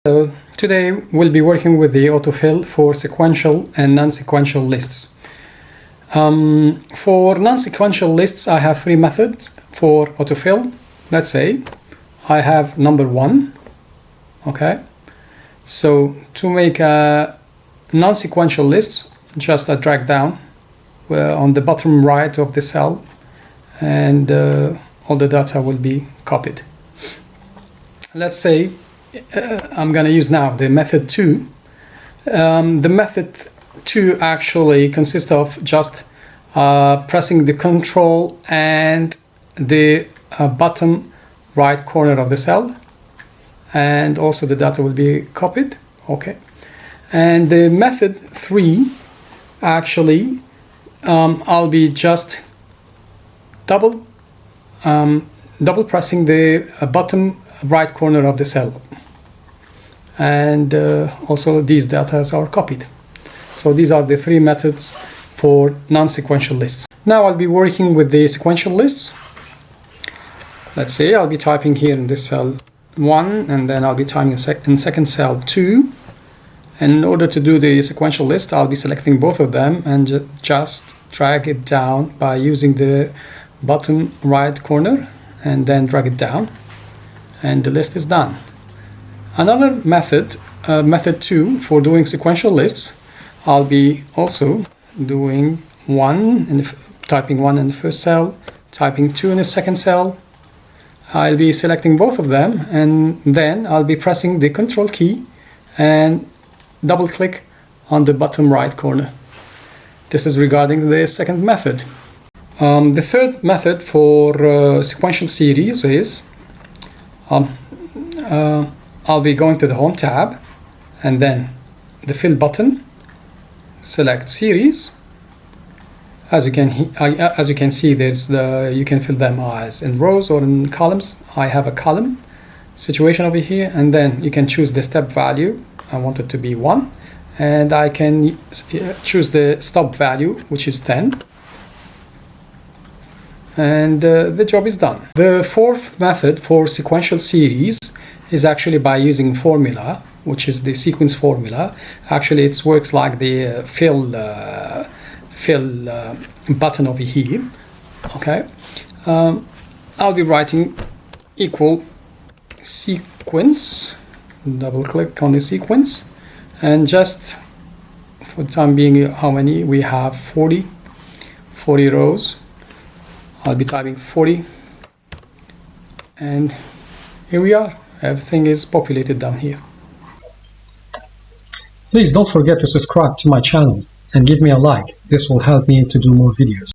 So today we'll be working with the autofill for sequential and non-sequential lists. For non-sequential lists, I have three methods for autofill. Let's say I have number one. Okay, so to make a non-sequential list, just a drag down on the bottom right of the cell, and all the data will be copied. Let's say I'm going to use now the method 2. The method 2 actually consists of just pressing the Ctrl and the bottom right corner of the cell, and also the data will be copied. Okay, and the method 3 actually I'll be just double pressing the bottom right corner of the cell, and also these data are copied. So these are the three methods for non-sequential lists. Now I'll be working with the sequential lists. Let's say I'll be typing here in this cell 1, and then I'll be typing in second cell 2. And in order to do the sequential list, I'll be selecting both of them and just drag it down by using the bottom right corner, and then drag it down, and the list is done. Another method, method 2, for doing sequential lists, I'll be also doing typing 1 in the first cell, typing 2 in the second cell. I'll be selecting both of them, and then I'll be pressing the Ctrl key and double click on the bottom right corner. This is regarding the second method. The third method for sequential series is I'll be going to the Home tab, and then the Fill button, select Series. As you can see, you can fill them as in rows or in columns. I have a column situation over here, and then you can choose the step value. I want it to be 1, and I can choose the stop value, which is 10. And the job is done. The fourth method for sequential series is actually by using formula, which is the sequence formula. Actually, it works like the fill button over here. Okay, I'll be writing equal sequence, double click on the sequence, and just for the time being, how many we have? 40 rows. I'll be typing 40, and here we are. Everything is populated down here. Please don't forget to subscribe to my channel and give me a like. This will help me to do more videos.